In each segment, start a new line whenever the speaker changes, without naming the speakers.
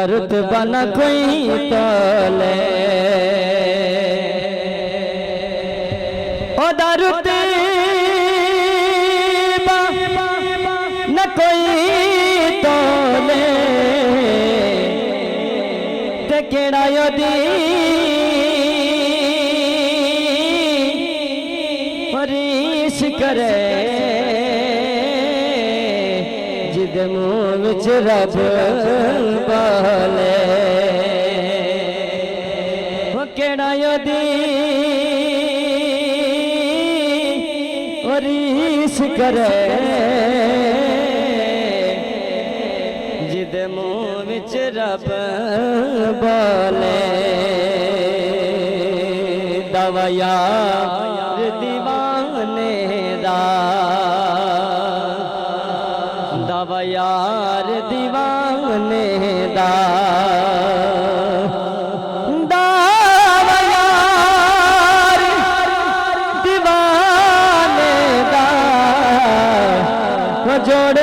दरुत बना कोई तोले ओ दरुत न कोई तोले ते केड़ा योदी रीस करे जिदे मुँह विच रब बोले वो केड़ा योदी रीस करे जिदे मुँह विच रब बोले दवाया दीवाने दा दवा यार दीवाने दा दवा यार दीवाने दा जोड़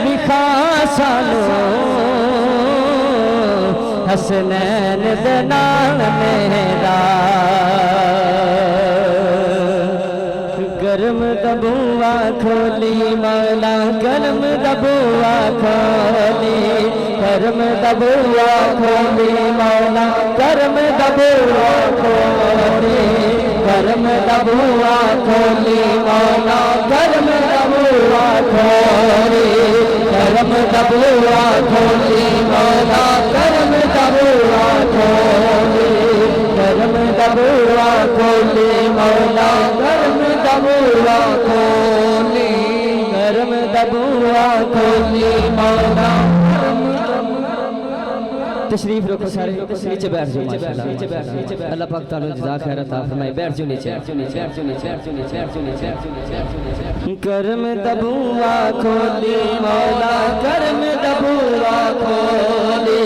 विखा सानू हसनैन दे नाम मेरा गरम दबुआ खोली मौला गरम दबुआ खोली गरम दबुआ खोली मौला गरम दबुआ खोली गरम दबुआ खोली मौला गरम दबुआ खोली गरम दबुआ खोली मौला गरम दबुआ खोली गरम दबुआ खोली मौला गरम दबुआ खोली गरम दबुआ खोली मौला तशरीफ रखो सारे नीचे बैठ जाओ माशाल्लाह अल्लाह पाक ताला जज़ा खैर अता फरमाए बैठ जाओ नीचे करम दबुआ खोली मौला करम दबुआ खोली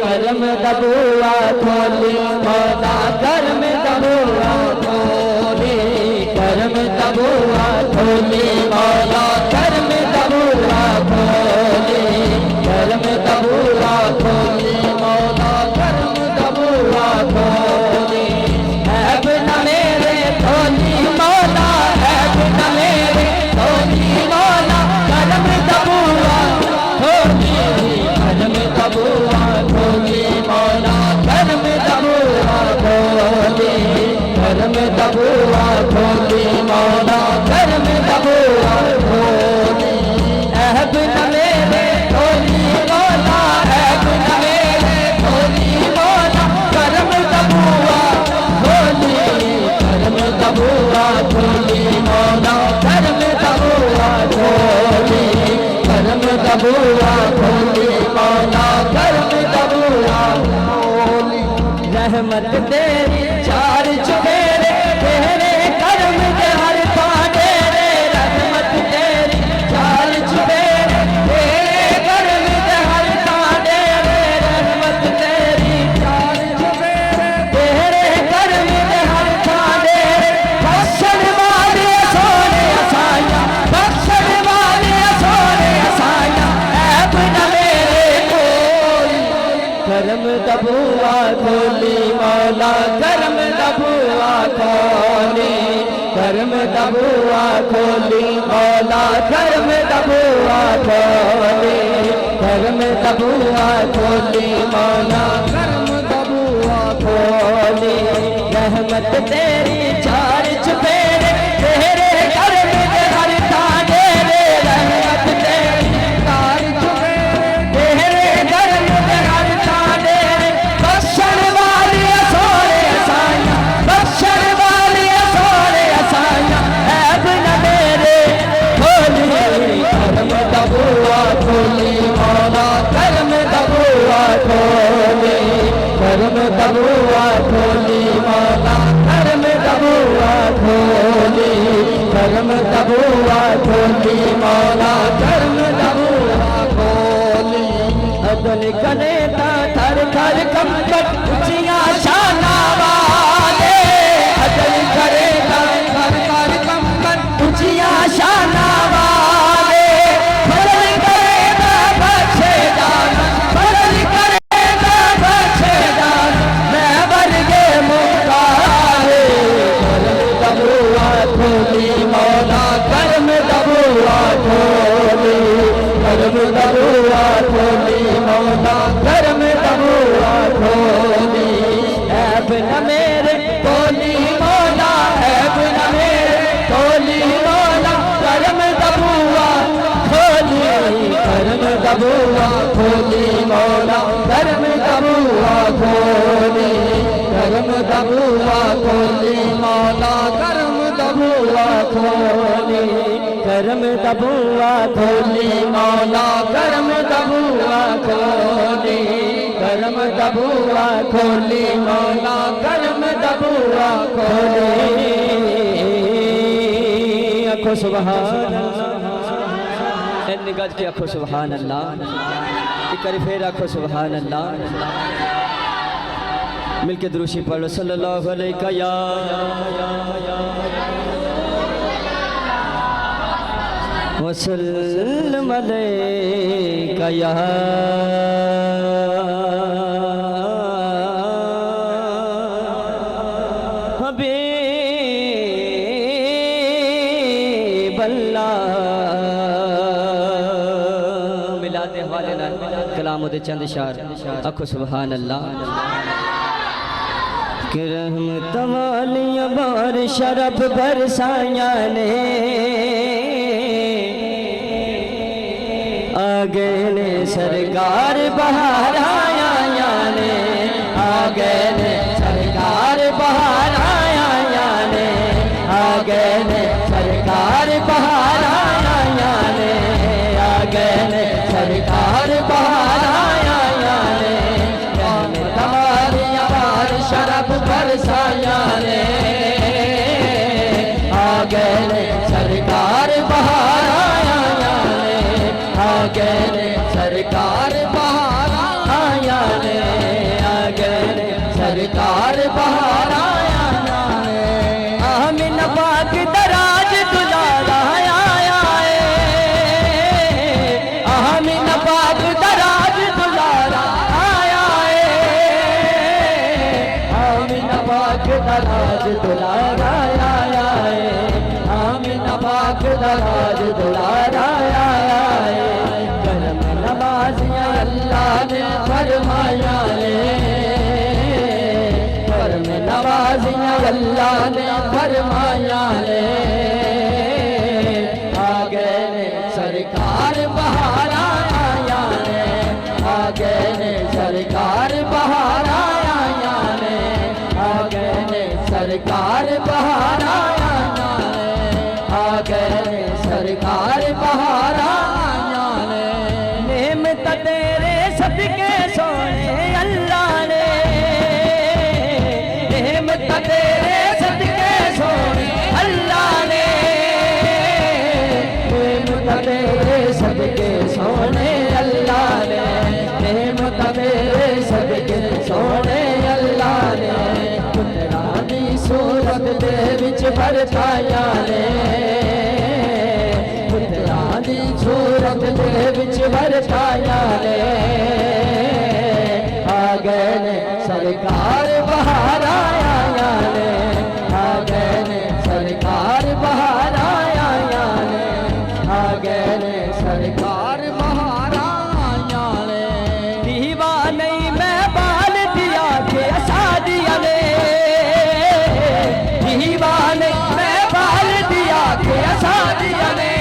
करम दबुआ खोली मौला करम दबुआ खोली करम दबुआ खोली मौला करम दबुआ खोली करम दबुआ खोली मौला करम दबुआ खोली ऐब न मेरे खोली मौला ऐब न मेरे खोली मौला करम दबुआ खोली करम दबुआ खोली मौला करम दबुआ खोली करम दबुआ खोली मौला करम दबुआ खोली ऐब न मेरे खोली मौला ऐब न मेरे खोली मौला करम दबुआ खोली करम दबुआ खोली मौला करम दबुआ खोली करम दबुआ खोली मौला करम दबुआ खोली रहमत तेरी चार चुफेरे तेरे करम के हर पाने रहमत तेरी चार चुफेरे तेरे करम के हर पाने रहमत तेरी चार चुफेरे तेरे करम के हर पाने बख्शण वाले सोने असाया बख्शण वाले सोने असाया ऐब न मेरे कोई करम दबुआ खोली मौला करम दबुआ खोली करम दबुआ खोली मौला करम दबुआ खोली करम दबुआ खोली मौला करम दबुआ खोली रहमत तेरी चार चुफेरे तेरे करम के हर ताने रहमत तेरी चार चुफेरे तेरे करम के हर ताने बख्शण वाली सोने असाया बख्शण वाली सोने असाया ऐब न मेरे खोली करम दबुआ खोली मौला करम दबुआ खोली करम दबुआ खोली मौला करम दबुआ खोली करम दबुआ खोली मौला करम दबुआ खोली अदन कने ता थर थर कंपन ऊंचियां शाना वाले अदन करे ता थर थर कंपन ऊंचियां शाना वाले फजल करे
दबुआ खोली मौला करम दबुआ खोली ऐब न मेरे खोली मौला ऐब न मेरे खोली मौला करम दबुआ खोली करम दबुआ खोली मौला करम दबुआ खोली करम दबुआ खोली मौला करम दबुआ खोली करम दबुआ खोली मौला करम दबुआ खोली करम दबुआ खोली मौला करम दबुआ खोली आखो सुभान निगज के आखो सुभान अल्लाह एक बार फिर आखो सुभान अल्लाह मिलके दुरूशी पढ़ो सल्लल्लाहु अलैहि या वसल्लम अलैका या हबीब अल्लाह मिलाते हवाले नाल कलाम दे चंद शार आखो सुभान अल्लाह कि रहमत वालियां बार शरफ बरसाया ने आगे ने सरकार बहार आया ने आगे ने सरकार बहार आया ने आगे ने सरकार बहार आया ने आगे ने सरकार बहार आया ने तमारिया बार शरफ बरसाया ने आगे ने सरकार बहार आगे ने सरकार बहार आया ने आगे ने सरकार बहार आया ने आमीन पाक दराज दुलारा आया है आमीन पाक दराज दुलारा आया है आमीन पाक दराज दुलारा आया है आमीन पाक दराज दुलारा आया है अल्लाह ने फरमाया ने करम नवाजियां अल्लाह ने फरमाया ने आगे ने सरकार बहार आया ने आगे ने सरकार बहार आया ने आगे ने सरकार बहार आया ने आगे ने सरकार बहार आया ने नेमत तेरे सदके सोने अल्लाह ने नेमत तेरे सदके सोने अल्लाह ने नेमत तेरे सदके सोने अल्लाह ने नेमत तेरे सदके सोने अल्लाह ने पुत्रा दी सूरत दे विच बरताया ने पुत्रा दी सूरत दे विच बरताया ने आगे ने सरकार बहार आया ने आगे ने सरकार बहार आया ने आगे ने सरकार बहार आया ने दीवाने मैं बाल दिया के सादिया ने दीवाने मैं बाल दिया के सादिया ने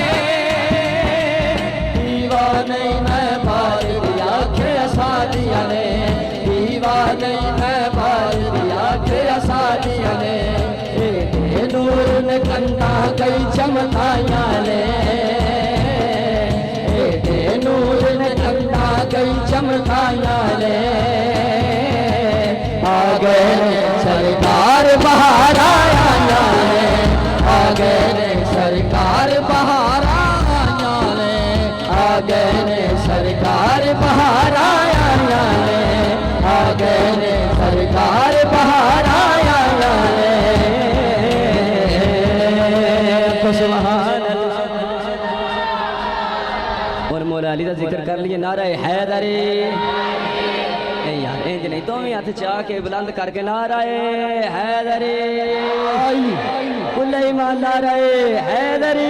दीवाने मैं बाल दिया के सादिया ने दीवाने मैं बाल दिया के सादिया ने नूर ने कंधा कई चमकाया ने नूर ने कंधा कई चमकाया ने आगे ने सरकार बहार आया ने आगे ने सरकार बहार आया ने आगे ने सरकार बहार आया ने आगे ने सरकार बहार आया ने सुभान अल्लाह। और मौला अली का जिक्र कर लिए नारा हैदरी यार इंज नहीं तो भी हाथ चाह के बुलंद करके नारा हैदरी कुल्ले ईमान नारा हैदरी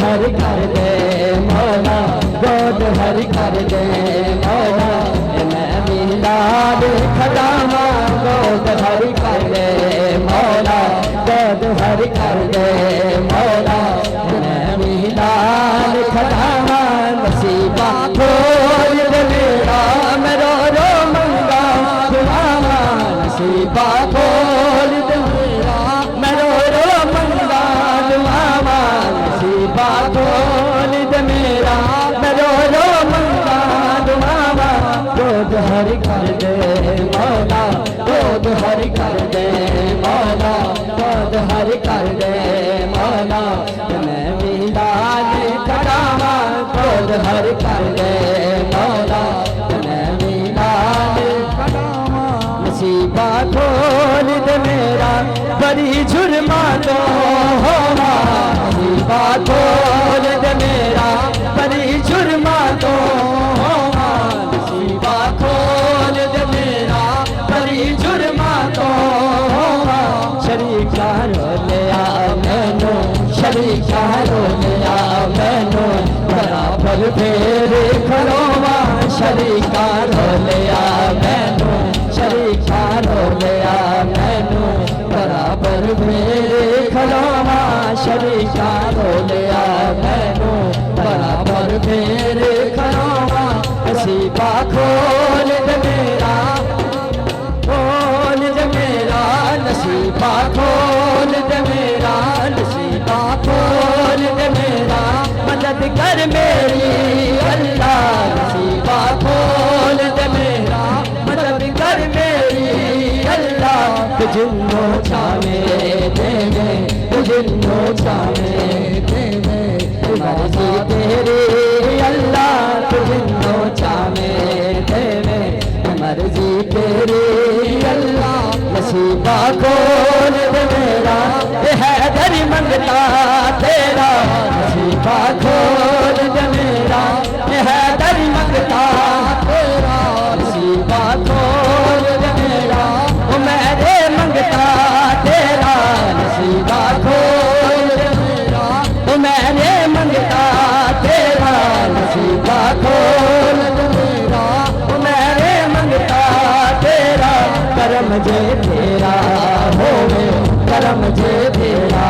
हर कर दे मौला, गोद हर कर दे मौला, मैं मिलाद खदामा गोद हर कर दे मौला, गोद हर कर दे मौला, मैं मिलाद खदामा नसीबा खोल दे मेरा, मैं रो रो मंगा दुआवा, नसीबा खोल दे मेरा, मैं रो रो मंगा दुआवा, नसीबा खोल दे मेरा, मैं रो रो मंगा दुआवा, गोद हर कर दे मौला, गोद हर कर दे मौला, गोद हर कर दे मौला, मैं मिलाद खदावा गोद हर कर दे मौला, मैं मिलाद खदावा नसीबा खोल दे मेरा, बड़ी जुर्मा तो होगा, नसीबा खोल दे मेरा, बड़ी जुर्मा तो होगा, नसीबा खोल दे मेरा, बड़ी जुर्मा तो होगा, शरीका रो लिया मैनू, शरीका रो लिया मैनू, बराबर फेर खलोवा, शरीका रो लिया मैनू, शरीका रो लिया मैनू, बराबर फेर खलोवा, शरीका रो लिया मैनू, बराबर फेर खलोवा, नसीबा खोल दे मेरा, खोल दे मेरा, नसीबा खोल दे मेरा, नसीबा खोल दे मेरा, मदद कर मेरी अल्लाह, नसीबा खोल दे मेरा, मदद कर मेरी अल्लाह, तुझको चाहे देवे, तुझको चाहे देवे, मर्जी तेरी अल्लाह, तुझको चाहे देवे, मर्जी तेरी अल्लाह, नसीबा खोल दे मेरा, है दर मंगता तेरा, नसीबा खोल दे मेरा, है दर मंगता तेरा, नसीबा खोल दे मेरा, ओ मेरे मंगता तेरा, नसीबा खोल दे मेरा, ओ मेरे मंगता तेरा, नसीबा खोल दे मेरा, ओ मेरे मंगता तेरा, करम जे तेरा होवे, करम जे तेरा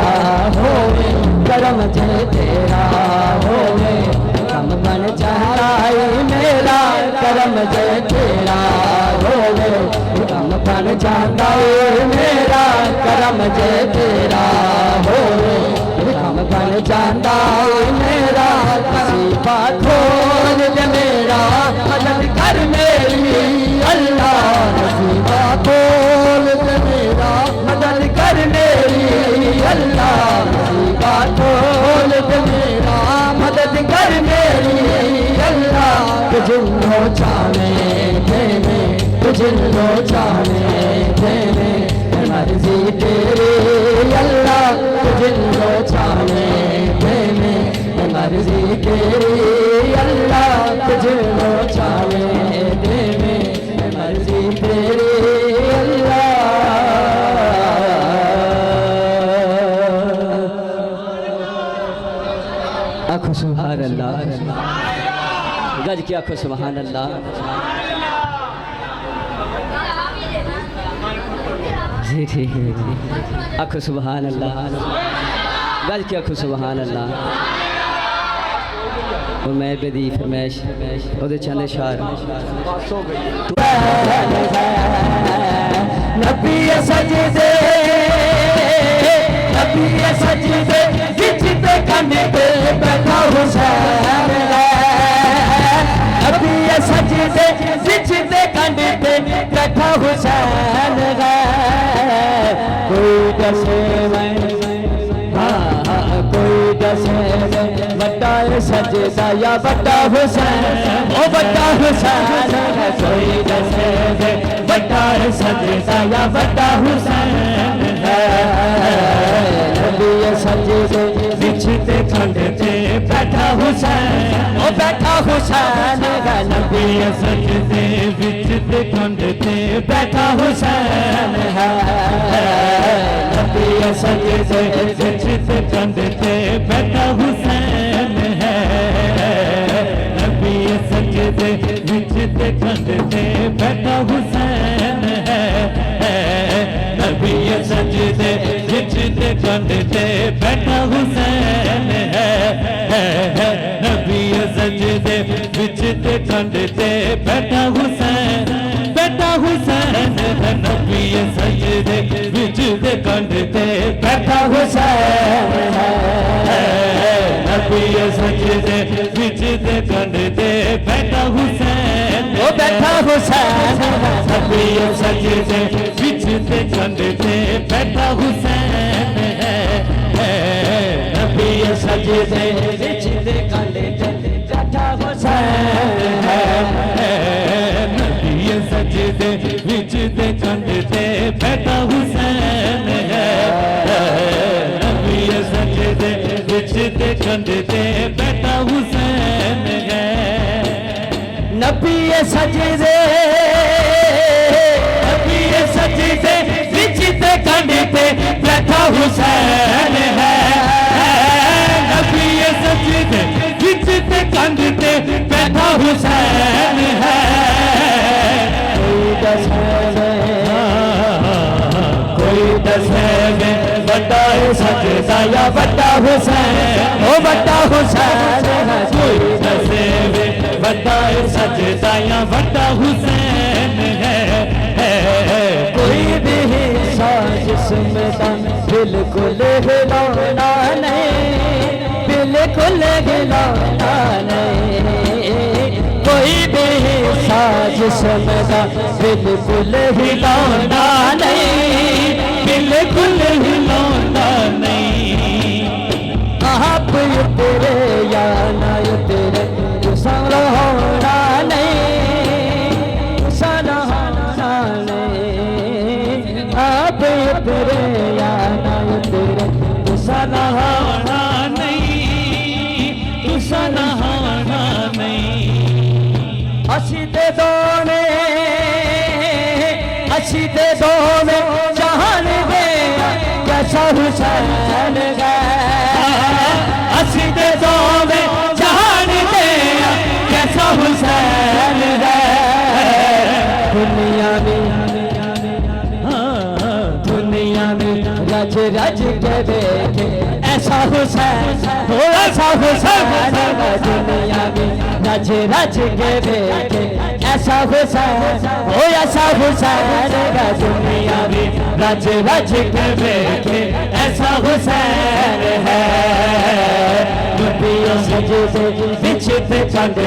होवे, करम जे तेरा होवे, हम बन जाए मेरा, करम जे तेरा होवे, हम बन जाए मेरा, करम जे तेरा होवे, हम बन जाए मेरा, नसीबा खोल दे मेरा, मदद कर मेरी अल्लाह, नसीबा खोल दे मेरा, मदद कर मेरी अल्लाह, नसीबा खोल दे मेरा, मदद कर मेरी अल्लाह, तुझको चाहे देवे, तुझको चाहे देवे, मर्जी तेरी अल्लाह, तुझको चाहे देवे, मर्जी तेरी अल्लाह, तुझको चाहे देवे, मर्जी तेरी अल्लाह। आखो सुभान अल्लाह, गज के आखो सुभान अल्लाह, जी ठीक है, आखो सुभान अल्लाह, गज के आखो सुभान अल्लाह। और मैं बेदी फरमैश ओदे चंद शार नबी सजदे, नबी सजदे विच ते कंधे पे बैठा हुसैन है, नबी सजदे विच ते कंधे पे बैठा हुसैन है, कोई दसे मैं कोई दसे बड़ा सजदा या बड़ा हुसैन, ओ बड़ा हुसैन है, कोई दसे बड़ा सजदा या बड़ा हुसैन है, नबी सजदे विच ते कंधे ते बैठा हुसैन, ओ बैठा हुसैन है, नबी सजदे विच ते कंधे ते बैठा हुसैन है, नबी सजदे विच ते कंधे ते बैठा हुसैन
कंधे बैठा हुसैन है नबी सजदे विच दे कंधे बैठा हुसैन है नबी सजदे विच दे कंधे बैठा हुसैन है नबी सजदे विच दे कंधे बैठा हुसैन है नबी सजदे विच दे कंधे बैठा हुसैन
वो बैठा हुसैन
नबी सजदे विच दे कंधे बैठा हुसैन है नबी सजदे
विच दे कंधे बैठा हुसैन है
नबी सजदे विच दे कंधे बैठा हुसैन है नबी सजदे विच दे कंधे बैठा हुसैन है
नबी सजदे
विच दे कंधे बैठा हुसैन है नबी सजदे विच दे कंधे बैठा हुसैन है कोई दसे में बड़ा सजदा या बड़ा हुसैन
ओ बड़ा हुसैन है
कोई दसे में बड़ा सजदा या बड़ा हुसैन है
कोई भी साजिश में बिल्कुल हिलाना नहीं बिल्कुल हिलाना नहीं कोई भी साजिश में बिल्कुल हिलाना नहीं
बिल्कुल हिलौना नहीं
आप तेरे या ना तेरे होना नहीं सराहना नहीं आप तेरे या ना तेरे
सराहना नहीं तू सराहना नहीं
असी ते दोने जहान दे कैसा हुसैन गए
असी दे दो में जहान दे कैसा हुसैन है
दुनिया में रज रज के देखे ऐसा हुसैन ऐसा हुसैन दुनिया में रज रज के देखे ऐसा हुसैन हो ऐसा हुसैन दुनिया में रज रज के देखे ऐसा हुसैन है सजदे विच दे कंधे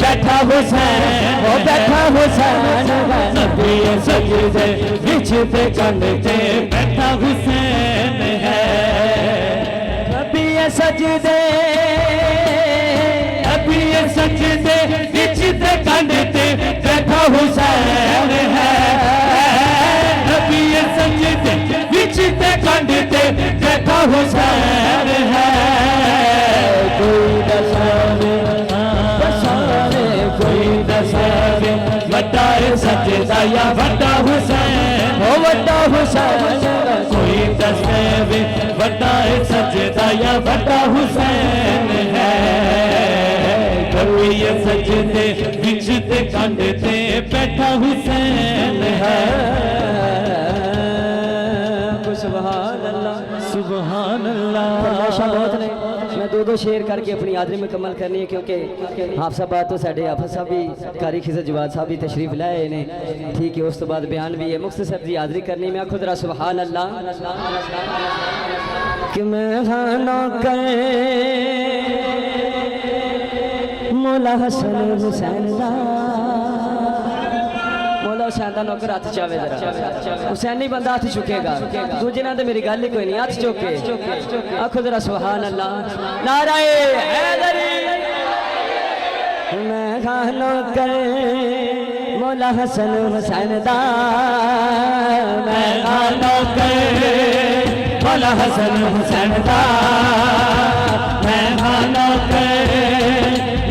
बैठा हुसैन वो बैठा हुसैन नबी सजदे विच दे कंधे
बैठा हुसैन है
नबी सजदे
नबी सजदे विच दे कंधे बैठा हुसैन है नबी सजदे विच दे कंधे बैठा हुसैन है
कोई दसावे
कोई दसावे बड़ा सजदा या बड़ा हुसैन
वो बड़ा हुसैन
कोई दसावे बड़ा सजदा या बड़ा हुसैन है कभी सजदे विच दे कंधे बैठा हुसैन है
सुभान अल्लाह
सुभान अल्लाह
फरमाइशां बहुत ने मैं दो शेर करके अपनी हाज़री मुकम्मल करनी है क्योंकि हाफसा बात तो साढ़े हाफिज़ साहब भी कारी खिज़र जवाद साहब भी तशरीफ लाए ने ठीक है उस तो बाद बयान भी है मुख्तसर जी हाज़री करनी मैं खुद रा सुभान अल्लाह कि मैं खाना करे मौला हसन हुसैन मौला हुसैन का नौकर हाथ चावे जरा हुसैनी बंदा हाथ चुकेगा दूजे नाल ते मेरी गल ही कोई नहीं हाथ चुके आखो जरा सुभान अल्लाह नाराए हैदरी मैं खानो कर मौला हसन हुसैन दा मैं खानो कर
मौला हसन हुसैन दा मैं खानो कर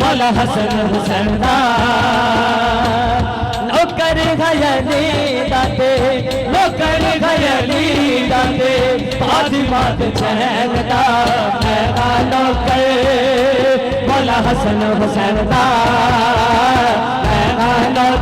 मौला हसन हुसैन दा
नौकर घयली दाते नौकर घयली दाते फातिमात चैन दा मैं नौकर मौला हसन हुसैन दा मैं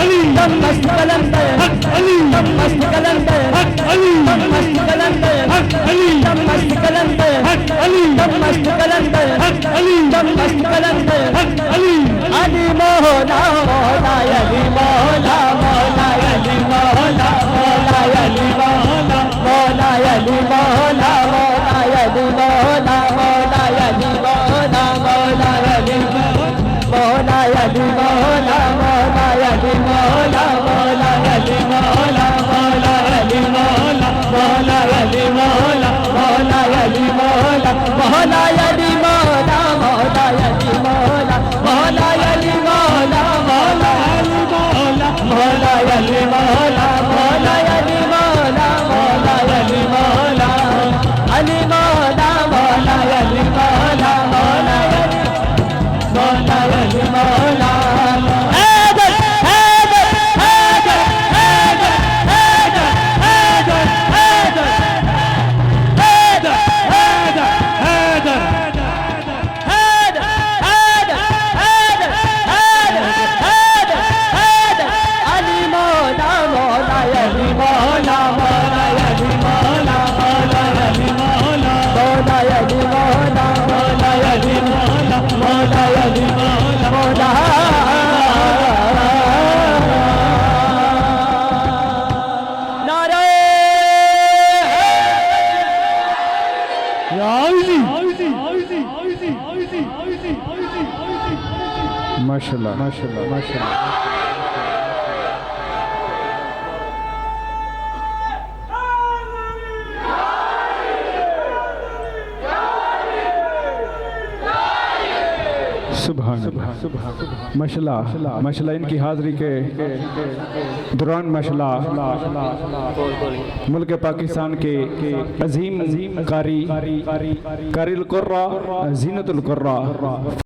दम मस्त कलंदर दम मस्त कलंदर दम मस्त कलंदर दम मस्त कलंदर दम मस्त कलंदर दम मस्त कलंदर अली मौला मौला अली मौला मौला अली मौला मौला अली मौला मौला अली मौला मौला अली मौला मौला अली मौला मौला अली मौला अली मौला मौला अली मौला मौला अली मौला मौला अली मौला मौला अली मौला मौला अली मौला मौला अली मौला मौला अली मौला मौला अली मौला मौला अली मौला मौला अली मौला मौला अली मौला मौला अली मौला अली मौला मौला अली मौला मौला अली मौला अली मौला हैदर हैदर हैदर हैदर हैदर हैदर हैदर हैदर हैदर हैदर अली मौला मौला अली मौला मौला अली मौला मौला अली मौला मौला अली मौला मौला अली मौला मौला अली मौला मौला नारे
माशाल्लाह माशाल्लाह माशाल्लाह सुभान अल्लाह माशाल्लाह माशाल्लाह इनकी हाज़िरी के दौरान माशाल्लाह मुल्क पाकिस्तान के अजीम कारी क़ारिल क़ुर्रा ज़ीनतुल क़ुर्रा